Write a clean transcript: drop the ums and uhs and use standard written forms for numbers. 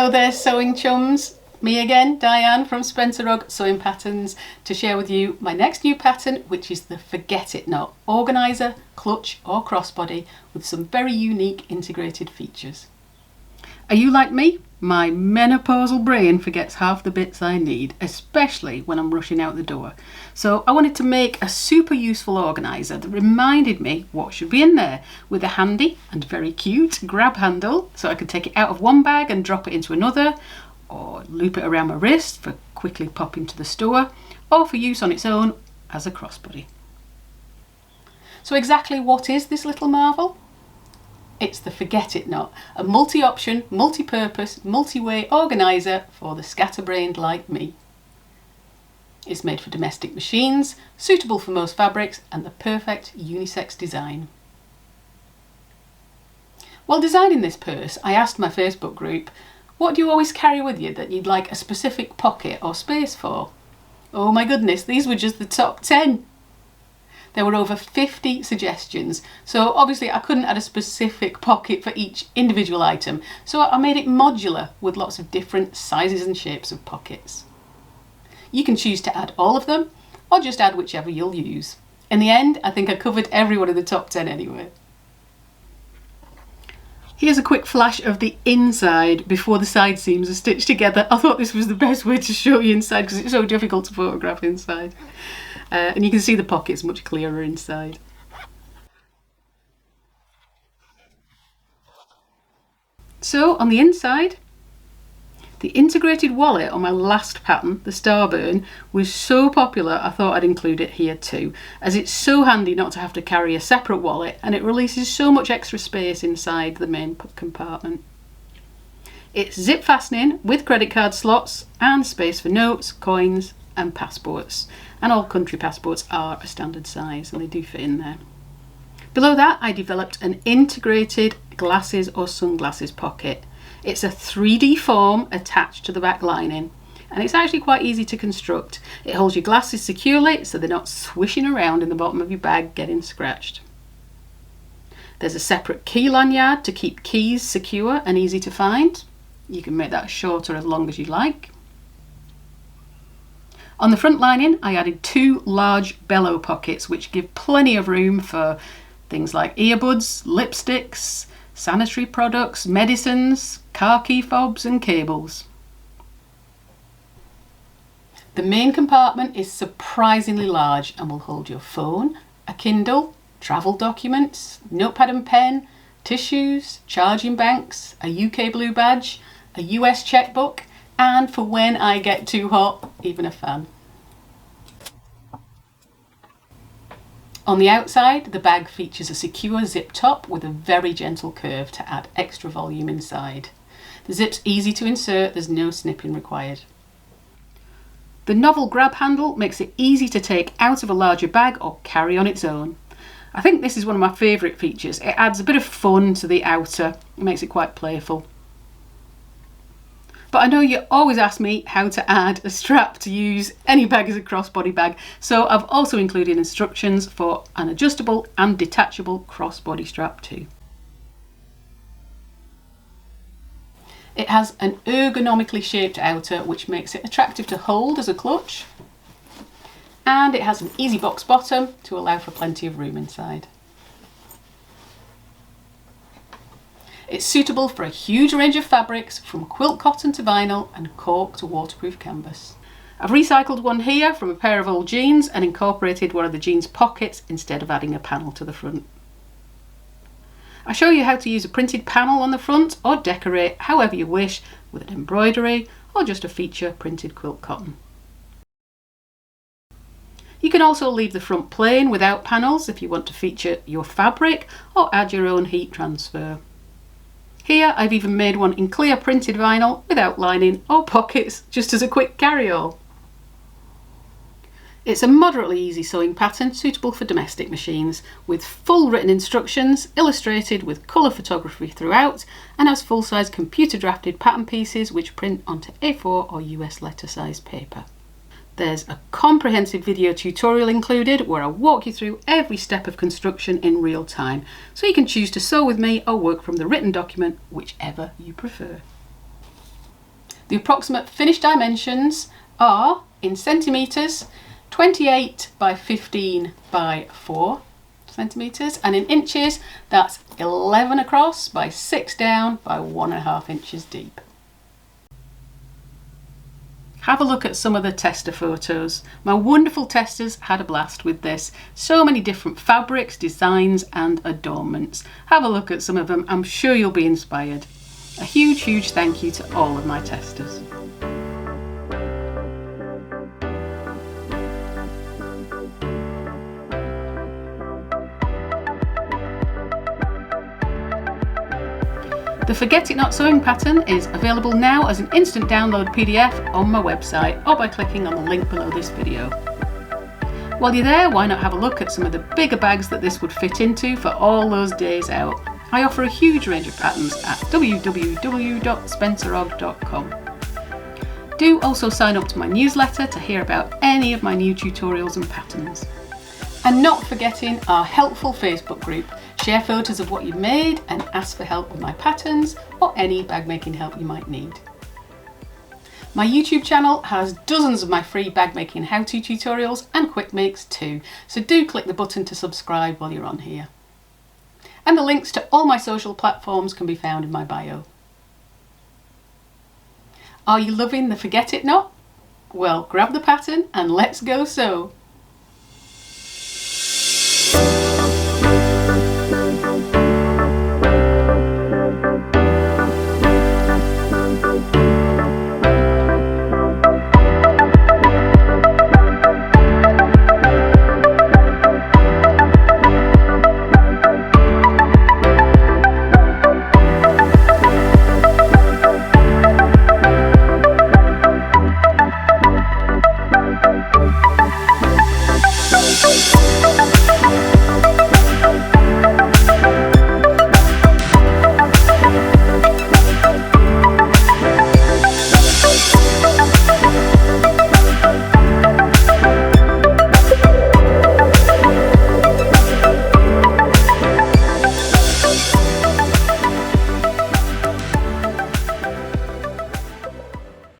Hello there, sewing chums. Me again, Diane from Spencer Rugg Sewing Patterns, to share with you my next new pattern, which is the Forget It Knot organiser, clutch or crossbody with some very unique integrated features. Are you like me? My menopausal brain forgets half the bits I need, especially when I'm rushing out the door. So I wanted to make a super useful organiser that reminded me what should be in there, with a handy and very cute grab handle so I could take it out of one bag and drop it into another, or loop it around my wrist for quickly popping to the store, or for use on its own as a crossbody. So exactly what is this little marvel? It's the Forget It Knot, a multi-option, multi-purpose, multi-way organiser for the scatterbrained like me. It's made for domestic machines, suitable for most fabrics, and the perfect unisex design. While designing this purse, I asked my Facebook group, what do you always carry with you that you'd like a specific pocket or space for? Oh my goodness, these were just the top 10. There were over 50 suggestions, so obviously I couldn't add a specific pocket for each individual item, so I made it modular with lots of different sizes and shapes of pockets. You can choose to add all of them, or just add whichever you'll use. In the end, I think I covered every one of the top 10 anyway. Here's a quick flash of the inside before the side seams are stitched together. I thought this was the best way to show you inside because it's so difficult to photograph inside. And you can see the pockets much clearer inside. So on the inside, the integrated wallet on my last pattern, the Starburn, was so popular I thought I'd include it here too, as it's so handy not to have to carry a separate wallet and it releases so much extra space inside the main compartment. It's zip fastening with credit card slots and space for notes, coins and passports, and all country passports are a standard size and they do fit in there. Below that I developed an integrated glasses or sunglasses pocket. It's a 3D form attached to the back lining and it's actually quite easy to construct. It holds your glasses securely so they're not swishing around in the bottom of your bag getting scratched. There's a separate key lanyard to keep keys secure and easy to find. You can make that shorter as long as you like. On the front lining I added 2 large bellow pockets which give plenty of room for things like earbuds, lipsticks, sanitary products, medicines, car key fobs and cables. The main compartment is surprisingly large and will hold your phone, a Kindle, travel documents, notepad and pen, tissues, charging banks, a UK Blue badge, a US checkbook, and for when I get too hot, even a fan. On the outside, the bag features a secure zip top with a very gentle curve to add extra volume inside. The zip's easy to insert, there's no snipping required. The novel grab handle makes it easy to take out of a larger bag or carry on its own. I think this is one of my favourite features. It adds a bit of fun to the outer, it makes it quite playful. But I know you always ask me how to add a strap to use any bag as a crossbody bag, so I've also included instructions for an adjustable and detachable crossbody strap too. It has an ergonomically shaped outer which makes it attractive to hold as a clutch, and it has an easy box bottom to allow for plenty of room inside. It's suitable for a huge range of fabrics, from quilt cotton to vinyl and cork to waterproof canvas. I've recycled one here from a pair of old jeans and incorporated one of the jeans pockets instead of adding a panel to the front. I show you how to use a printed panel on the front or decorate however you wish with an embroidery or just a feature printed quilt cotton. You can also leave the front plain without panels if you want to feature your fabric or add your own heat transfer. Here I've even made one in clear printed vinyl without lining or pockets, just as a quick carry-all. It's a moderately easy sewing pattern suitable for domestic machines, with full written instructions illustrated with colour photography throughout, and has full-size computer drafted pattern pieces which print onto A4 or US letter size paper. There's a comprehensive video tutorial included where I walk you through every step of construction in real time, so you can choose to sew with me or work from the written document, whichever you prefer. The approximate finished dimensions are, in centimetres, 28 by 15 by 4 centimetres, and in inches that's 11 across by 6 down by 1.5 inches deep. Have a look at some of the tester photos. My wonderful testers had a blast with this. So many different fabrics, designs and adornments. Have a look at some of them, I'm sure you'll be inspired. A huge thank you to all of my testers. The Forget It Not sewing pattern is available now as an instant download PDF on my website or by clicking on the link below this video. While you're there, why not have a look at some of the bigger bags that this would fit into for all those days out. I offer a huge range of patterns at www.spencerog.com. Do also sign up to my newsletter to hear about any of my new tutorials and patterns. And not forgetting our helpful Facebook group. Share photos of what you've made and ask for help with my patterns or any bag making help you might need. My YouTube channel has dozens of my free bag making how-to tutorials and quick makes too, so do click the button to subscribe while you're on here. And the links to all my social platforms can be found in my bio. Are you loving the Forget It Not? Well, grab the pattern and let's go sew!